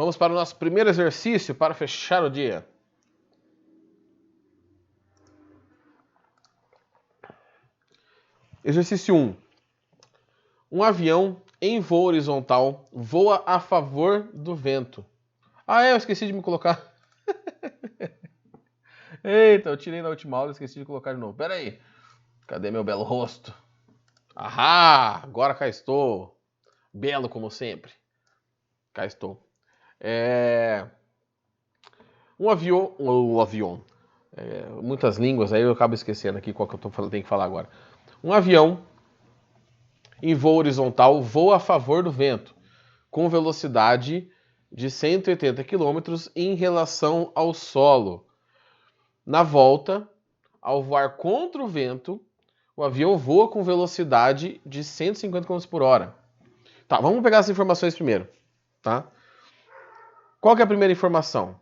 Vamos para o nosso primeiro exercício para fechar o dia. Exercício 1. Um avião em voo horizontal voa a favor do vento. Eu esqueci de me colocar. Eita, eu tirei na última aula e esqueci de colocar de novo. Pera aí. Cadê meu belo rosto? Agora cá estou. Belo como sempre. Cá estou. Um avião. Muitas línguas, aí eu acabo esquecendo aqui qual que eu tenho que falar agora. Um avião em voo horizontal voa a favor do vento, com velocidade de 180 km em relação ao solo. Na volta, ao voar contra o vento, o avião voa com velocidade de 150 km por hora. Tá, vamos pegar as informações primeiro, tá? Qual que é a primeira informação?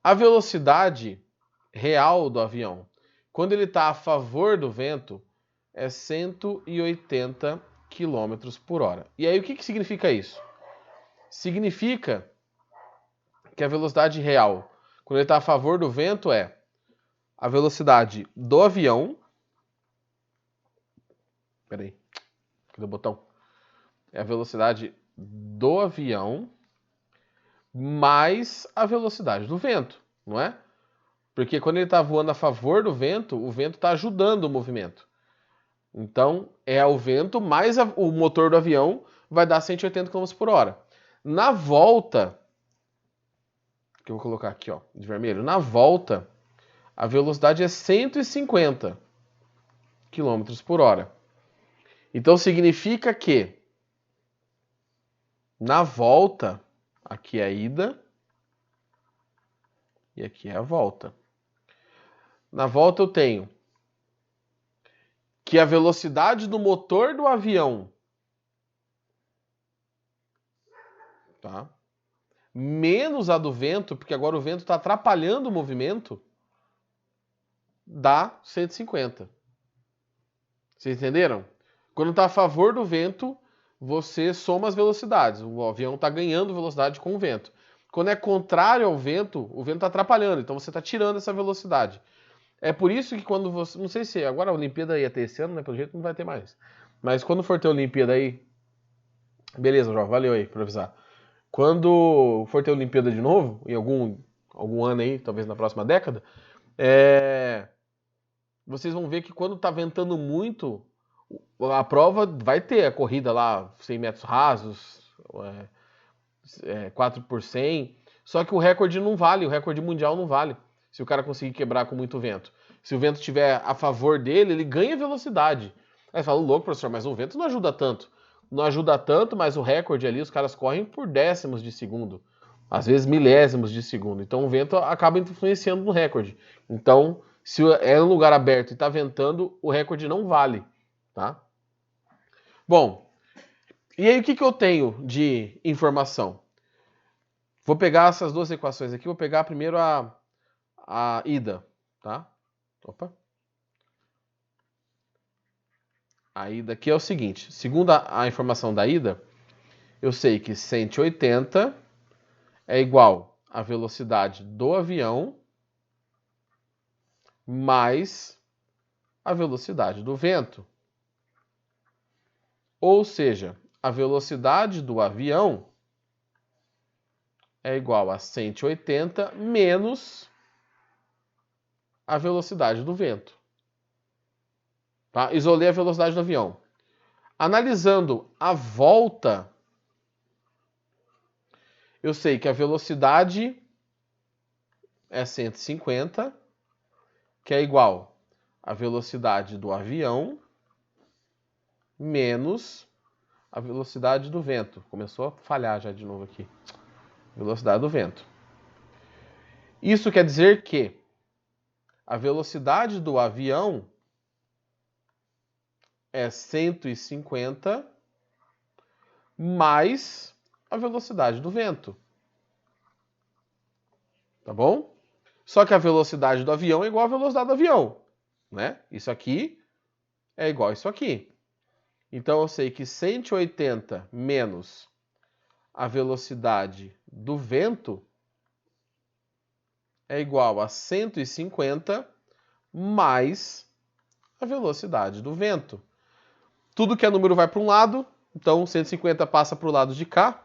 A velocidade real do avião, quando ele está a favor do vento, é 180 km por hora. E aí, o que significa isso? Significa que a velocidade real, quando ele está a favor do vento, é a velocidade do avião. Peraí, cadê o botão? É a velocidade do avião mais a velocidade do vento, não é? Porque quando ele está voando a favor do vento, o vento está ajudando o movimento. Então, é o vento mais o motor do avião vai dar 180 km por hora. Na volta, que eu vou colocar aqui, ó, de vermelho, na volta, a velocidade é 150 km por hora. Então, significa que na volta, aqui é a ida e aqui é a volta. Na volta eu tenho que a velocidade do motor do avião, tá? Menos a do vento, porque agora o vento está atrapalhando o movimento, dá 150. Vocês entenderam? Quando está a favor do vento, você soma as velocidades. O avião está ganhando velocidade com o vento. Quando é contrário ao vento, o vento está atrapalhando, então você está tirando essa velocidade. É por isso que quando você... Não sei se agora a Olimpíada ia ter esse ano, né? Pelo jeito não vai ter mais. Mas quando for ter a Olimpíada aí... Beleza, João, valeu aí por avisar. Quando for ter a Olimpíada de novo, em algum ano aí, talvez na próxima década, vocês vão ver que quando tá ventando muito, a prova vai ter a corrida lá, 100 metros rasos, 4 por 100, só que o recorde não vale, o recorde mundial não vale, se o cara conseguir quebrar com muito vento. Se o vento estiver a favor dele, ele ganha velocidade. Aí você fala, louco, professor, mas o vento não ajuda tanto. Não ajuda tanto, mas o recorde ali, os caras correm por décimos de segundo. Às vezes milésimos de segundo. Então o vento acaba influenciando no recorde. Então, se é um lugar aberto e está ventando, o recorde não vale, tá? Bom, e aí o que eu tenho de informação? Vou pegar essas duas equações aqui, vou pegar primeiro a ida, tá? Opa. A ida aqui é o seguinte, segundo a informação da ida, eu sei que 180 é igual à velocidade do avião mais a velocidade do vento. Ou seja, a velocidade do avião é igual a 180 menos a velocidade do vento. Tá? Isolei a velocidade do avião. Analisando a volta, eu sei que a velocidade é 150, que é igual à velocidade do avião menos a velocidade do vento. Começou a falhar já de novo aqui. Velocidade do vento. Isso quer dizer que a velocidade do avião é 150 mais a velocidade do vento. Tá bom? Só que a velocidade do avião é igual à velocidade do avião, né? Isso aqui é igual a isso aqui. Então eu sei que 180 menos a velocidade do vento é igual a 150 mais a velocidade do vento. Tudo que é número vai para um lado, então 150 passa para o lado de cá.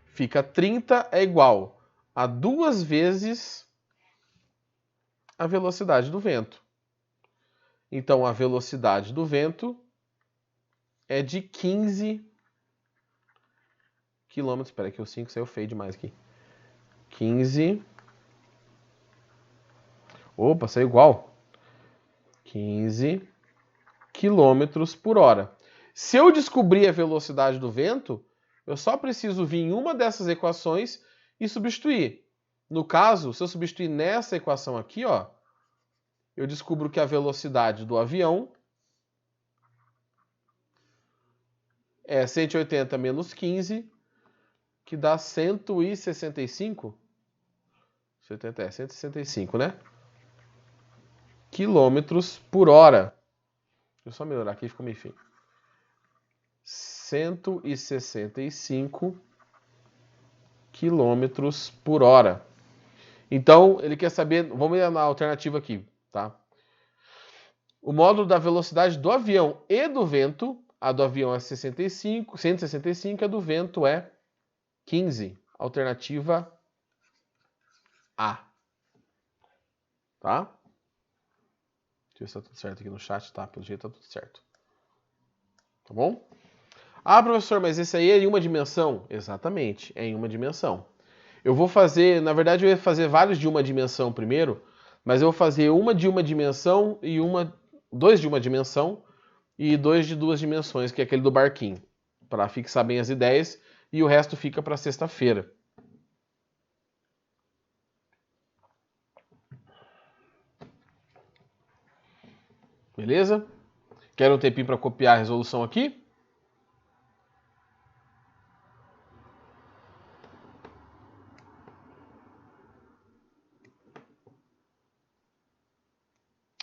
Fica 30 é igual a 2 vezes a velocidade do vento. Então, a velocidade do vento é de 15 km. Espera que o 5 saiu feio demais aqui. 15. Opa, saiu igual. 15 km por hora. Se eu descobrir a velocidade do vento, eu só preciso vir em uma dessas equações e substituir. No caso, se eu substituir nessa equação aqui, ó, eu descubro que a velocidade do avião é 180 menos 15, que dá 165. 165, né? Quilômetros por hora. Deixa eu só melhorar aqui, ficou meio feio. 165 quilômetros por hora. Então, ele quer saber... Vamos ir na alternativa aqui, tá? O módulo da velocidade do avião e do vento. A do avião é 165, a do vento é 15. Alternativa A. Tá? Deixa eu ver se tá tudo certo aqui no chat. Tá, pelo jeito tá tudo certo. Tá bom? Ah, professor, mas esse aí é em uma dimensão? Exatamente, é em uma dimensão. Eu vou fazer, na verdade eu ia fazer vários de uma dimensão primeiro, mas eu vou fazer uma de uma dimensão e dois de uma dimensão e dois de duas dimensões, que é aquele do barquinho, para fixar bem as ideias, e o resto fica para sexta-feira. Beleza? Quer um tempinho para copiar a resolução aqui?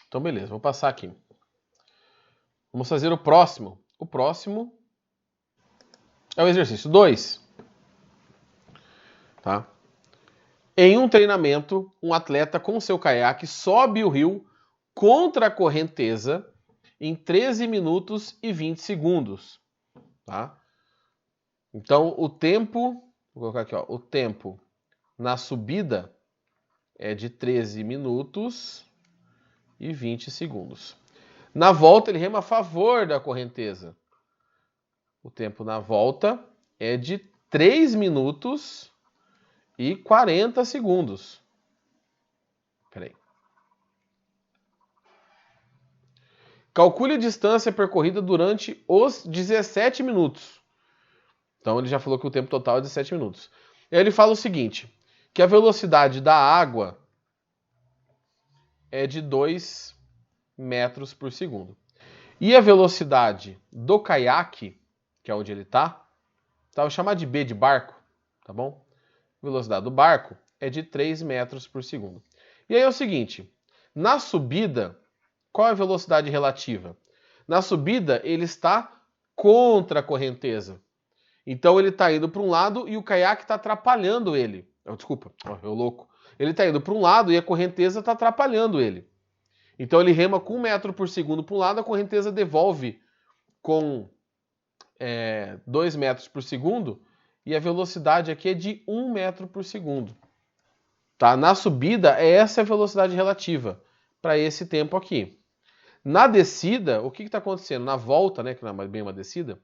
Então, beleza, vou passar aqui. Vamos fazer o próximo. O próximo é o exercício 2. Tá? Em um treinamento, um atleta com seu caiaque sobe o rio contra a correnteza em 13 minutos e 20 segundos. Tá? Então, o tempo, vou colocar aqui, ó, o tempo na subida é de 13 minutos e 20 segundos. Na volta, ele rema a favor da correnteza. O tempo na volta é de 3 minutos e 40 segundos. Peraí. Calcule a distância percorrida durante os 17 minutos. Então ele já falou que o tempo total é 17 minutos. E aí ele fala o seguinte, que a velocidade da água é de 2 metros por segundo. E a velocidade do caiaque, que é onde ele tá, vou chamar de B de barco, tá bom? A velocidade do barco é de 3 metros por segundo. E aí é o seguinte, na subida, qual é a velocidade relativa? Na subida, ele está contra a correnteza. Então ele está indo para um lado e o caiaque está atrapalhando ele. Desculpa, eu louco. Ele está indo para um lado e a correnteza está atrapalhando ele. Então ele rema com 1 metro por segundo para um lado, a correnteza devolve com 2 metros por segundo e a velocidade aqui é de 1 metro por segundo. Tá? Na subida, essa é a velocidade relativa para esse tempo aqui. Na descida, o que está acontecendo? Na volta, né, que não é bem uma descida,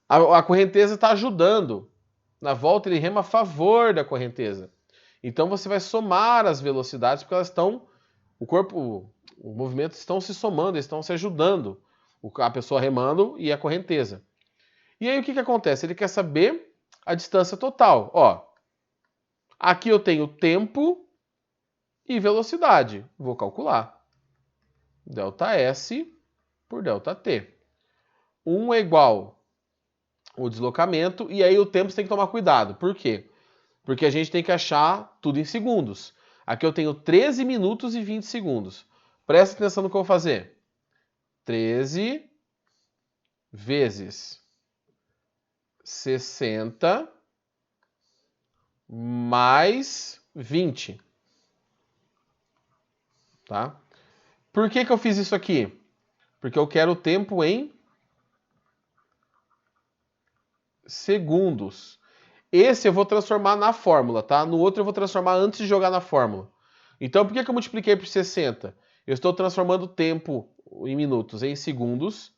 a correnteza está ajudando. Na volta, ele rema a favor da correnteza. Então você vai somar as velocidades, porque elas estão. O movimento estão se somando, estão se ajudando. A pessoa remando e a correnteza. E aí o que acontece? Ele quer saber a distância total. Ó, aqui eu tenho tempo e velocidade. Vou calcular. ΔS por ΔT. 1 é igual o deslocamento, e aí o tempo você tem que tomar cuidado. Por quê? Porque a gente tem que achar tudo em segundos. Aqui eu tenho 13 minutos e 20 segundos. Presta atenção no que eu vou fazer. 13 vezes 60 mais 20. Tá? Por que eu fiz isso aqui? Porque eu quero o tempo em segundos. Esse eu vou transformar na fórmula, tá? No outro eu vou transformar antes de jogar na fórmula. Então, por que eu multipliquei por 60? Eu estou transformando o tempo em minutos em segundos.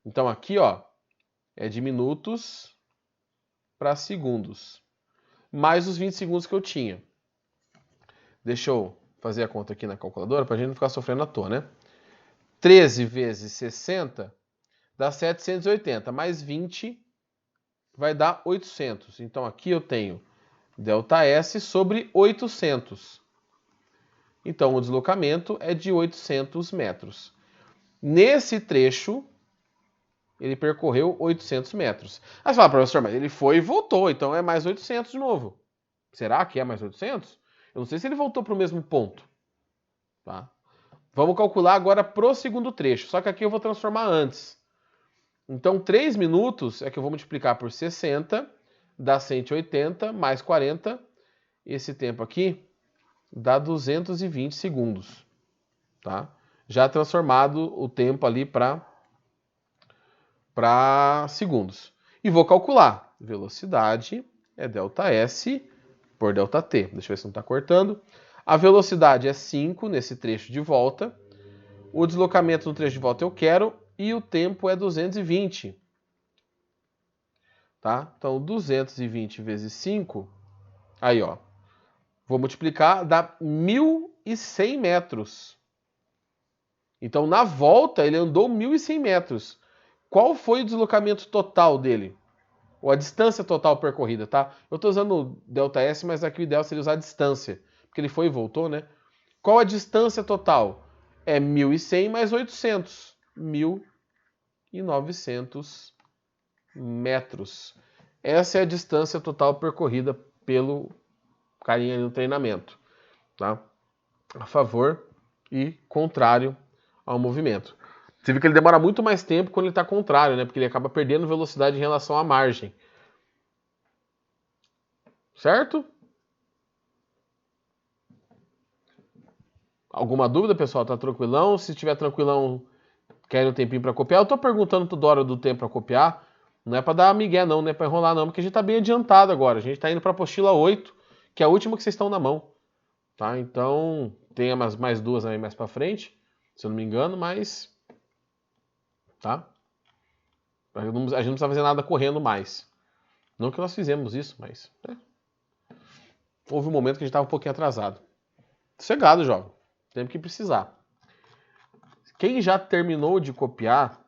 Então, aqui, ó, é de minutos para segundos. Mais os 20 segundos que eu tinha. Deixa eu fazer a conta aqui na calculadora para a gente não ficar sofrendo à toa, né? 13 vezes 60 dá 780, mais 20 vai dar 800. Então aqui eu tenho ΔS sobre 800. Então o deslocamento é de 800 metros. Nesse trecho, ele percorreu 800 metros. Aí você fala, professor, mas ele foi e voltou, então é mais 800 de novo. Será que é mais 800? Eu não sei se ele voltou para o mesmo ponto. Tá? Vamos calcular agora pro segundo trecho, só que aqui eu vou transformar antes. Então, 3 minutos é que eu vou multiplicar por 60, dá 180, mais 40. Esse tempo aqui dá 220 segundos. Tá? Já transformado o tempo ali para segundos. E vou calcular. Velocidade é ΔS por ΔT. Deixa eu ver se não está cortando. A velocidade é 5 nesse trecho de volta. O deslocamento no trecho de volta eu quero. E o tempo é 220. Tá? Então, 220 vezes 5. Aí, ó. Vou multiplicar, dá 1.100 metros. Então, na volta, ele andou 1.100 metros. Qual foi o deslocamento total dele? Ou a distância total percorrida, tá? Eu estou usando o ΔS, mas aqui o ideal seria usar a distância. Porque ele foi e voltou, né? Qual a distância total? É 1.100 mais 800. 1.900 metros. Essa é a distância total percorrida pelo carinha no treinamento. Tá? A favor e contrário ao movimento. Você viu que ele demora muito mais tempo quando ele está contrário, né? Porque ele acaba perdendo velocidade em relação à margem. Certo? Alguma dúvida, pessoal? Tá tranquilão? Se estiver tranquilão, quer um tempinho para copiar? Eu tô perguntando toda hora do tempo para copiar. Não é para dar migué, não é para enrolar, não, porque a gente tá bem adiantado agora. A gente tá indo para a apostila 8, que é a última que vocês estão na mão. Tá? Então, tem mais duas aí mais para frente, se eu não me engano, mas... Tá? A gente não precisa fazer nada correndo mais. Não que nós fizemos isso, mas... Né? Houve um momento que a gente estava um pouquinho atrasado. Sossegado, jovem. Tempo que precisar. Quem já terminou de copiar,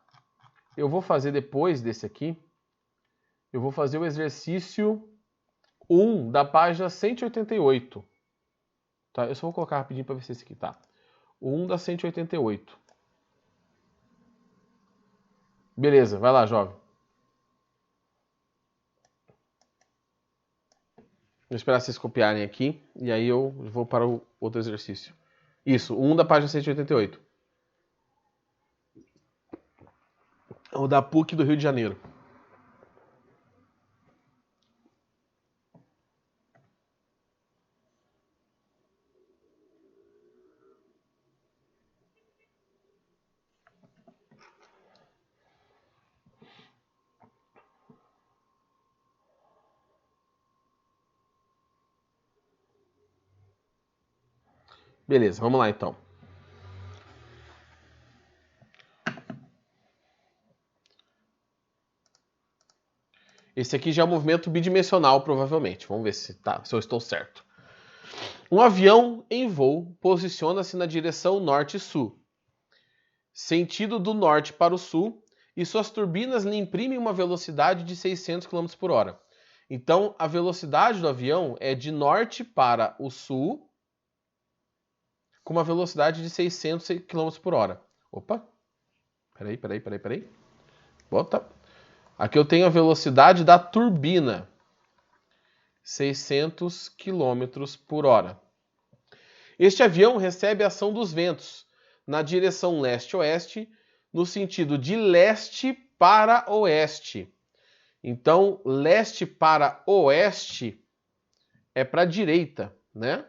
eu vou fazer depois desse aqui, eu vou fazer o exercício 1 da página 188. Tá? Eu só vou colocar rapidinho para ver se esse aqui tá. O 1 da 188. Beleza, vai lá, jovem. Vou esperar vocês copiarem aqui e aí eu vou para o outro exercício. Isso, 1 da página 188. O da PUC do Rio de Janeiro. Beleza, vamos lá então. Esse aqui já é um movimento bidimensional, provavelmente. Vamos ver se eu estou certo. Um avião em voo posiciona-se na direção norte-sul, sentido do norte para o sul, e suas turbinas lhe imprimem uma velocidade de 600 km por hora. Então, a velocidade do avião é de norte para o sul, com uma velocidade de 600 km por hora. Opa! Peraí. Bota. Aqui eu tenho a velocidade da turbina. 600 km por hora. Este avião recebe a ação dos ventos na direção leste-oeste, no sentido de leste para oeste. Então, leste para oeste é para direita, né?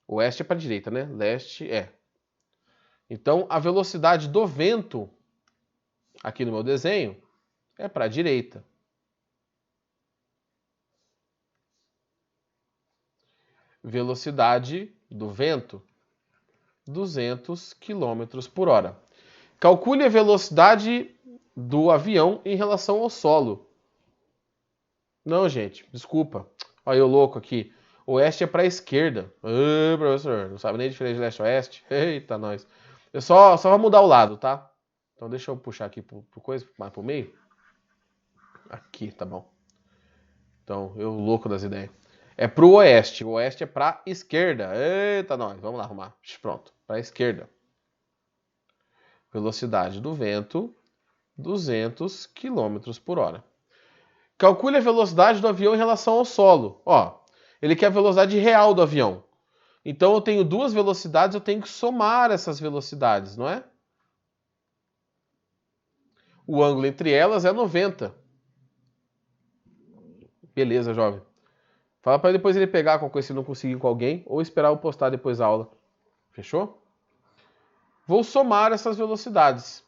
Oeste é para direita, né? Leste é. Então, a velocidade do vento, aqui no meu desenho, é para a direita. Velocidade do vento, 200 km por hora. Calcule a velocidade do avião em relação ao solo. Não, gente, desculpa. Olha eu louco aqui. Oeste é para a esquerda. Professor, não sabe nem a diferença de leste e oeste? Eita, nós. Eu só vou mudar o lado, tá? Então deixa eu puxar aqui pro coisa, mais pro meio. Aqui, tá bom. Então, eu louco das ideias. É pro oeste. O oeste é pra esquerda. Eita, nós. Vamos lá arrumar. Pronto. Pra esquerda. Velocidade do vento, 200 km por hora. Calcule a velocidade do avião em relação ao solo. Ó, ele quer a velocidade real do avião. Então eu tenho duas velocidades, eu tenho que somar essas velocidades, não é? O ângulo entre elas é 90. Beleza, jovem. Fala para depois ele pegar qualquer coisa se não conseguir com alguém ou esperar eu postar depois da aula. Fechou? Vou somar essas velocidades.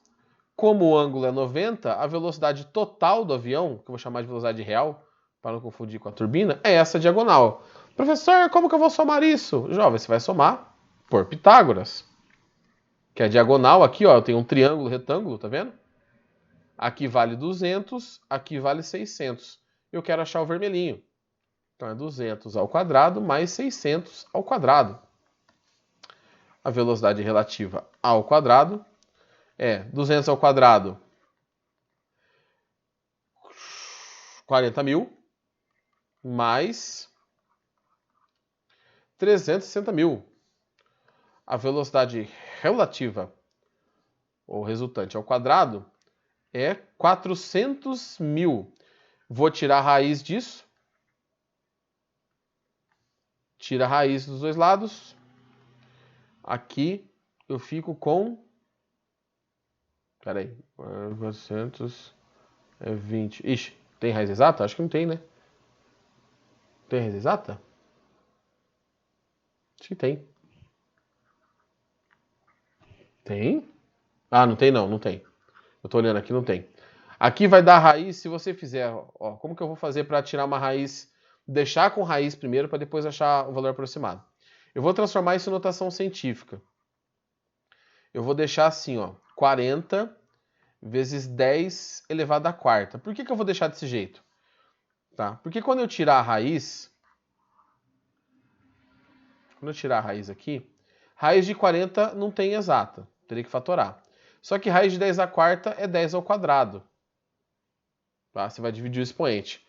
Como o ângulo é 90, a velocidade total do avião, que eu vou chamar de velocidade real, para não confundir com a turbina, é essa diagonal. Professor, como que eu vou somar isso? Jovem, você vai somar por Pitágoras. Que é a diagonal aqui, ó, eu tenho um triângulo retângulo, tá vendo? Aqui vale 200, aqui vale 600. Eu quero achar o vermelhinho. Então é 200 ao quadrado mais 600 ao quadrado. A velocidade relativa ao quadrado é 200 ao quadrado, 40 mil, mais 360 mil. A velocidade relativa, ou resultante ao quadrado, é 400 mil. Vou tirar a raiz disso. Tira a raiz dos dois lados. Aqui eu fico com... Peraí. 420. Ixi, tem raiz exata? Acho que não tem, né? Tem raiz exata? Acho que tem. Tem? Ah, não tem não, não tem. Eu tô olhando aqui, não tem. Aqui vai dar raiz, se você fizer, ó, como que eu vou fazer para tirar uma raiz, deixar com raiz primeiro para depois achar o valor aproximado. Eu vou transformar isso em notação científica. Eu vou deixar assim, ó, 40 vezes 10 elevado à quarta. Por que eu vou deixar desse jeito? Tá? Porque quando eu tirar a raiz, aqui, raiz de 40 não tem exata, teria que fatorar. Só que raiz de 10 à quarta é 10 ao quadrado. Tá? Você vai dividir o expoente.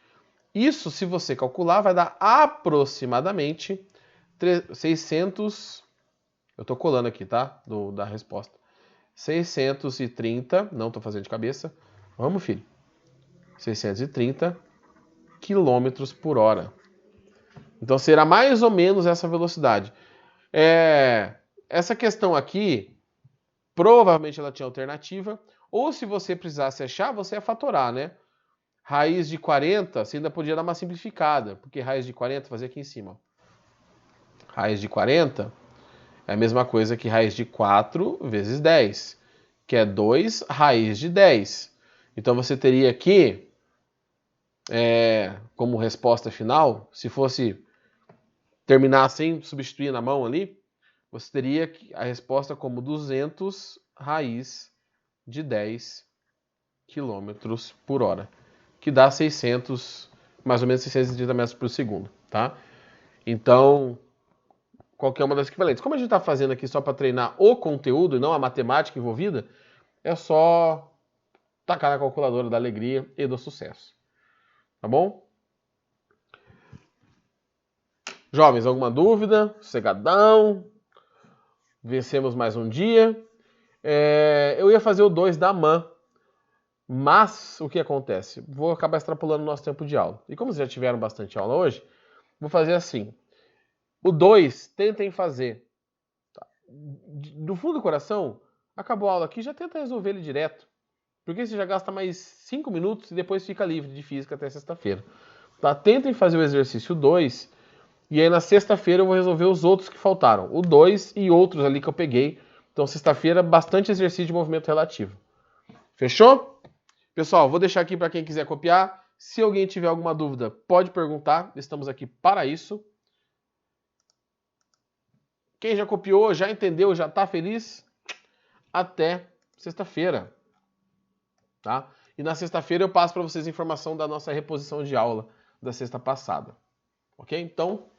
Isso, se você calcular, vai dar aproximadamente 600... Eu estou colando aqui, tá? Da resposta. 630, não estou fazendo de cabeça. Vamos, filho. 630 km por hora. Então será mais ou menos essa velocidade. Essa questão aqui, provavelmente ela tinha alternativa. Ou se você precisasse achar, você ia fatorar, né? Raiz de 40, você ainda podia dar uma simplificada. Porque raiz de 40, fazer aqui em cima. Raiz de 40 é a mesma coisa que raiz de 4 vezes 10. Que é 2 raiz de 10. Então você teria aqui, como resposta final, se fosse terminar sem substituir na mão ali, você teria a resposta como 200 raiz de 10 km por hora, que dá 600, mais ou menos 630 metros por segundo, tá? Então, qualquer uma das equivalentes. Como a gente está fazendo aqui só para treinar o conteúdo e não a matemática envolvida, é só tacar na calculadora da alegria e do sucesso. Tá bom? Jovens, alguma dúvida? Sossegadão? Vencemos mais um dia. Eu ia fazer o 2 da MAN, mas o que acontece? Vou acabar extrapolando o nosso tempo de aula. E como vocês já tiveram bastante aula hoje, vou fazer assim. O 2, tentem fazer. Tá? Do fundo do coração, acabou a aula aqui, já tenta resolver ele direto. Porque você já gasta mais 5 minutos e depois fica livre de física até sexta-feira. Tá? Tentem fazer o exercício 2 e aí na sexta-feira eu vou resolver os outros que faltaram. O 2 e outros ali que eu peguei. Então sexta-feira, bastante exercício de movimento relativo. Fechou? Pessoal, vou deixar aqui para quem quiser copiar. Se alguém tiver alguma dúvida, pode perguntar. Estamos aqui para isso. Quem já copiou, já entendeu, já está feliz? Até sexta-feira. Tá? E na sexta-feira eu passo para vocês a informação da nossa reposição de aula da sexta passada. Ok? Então,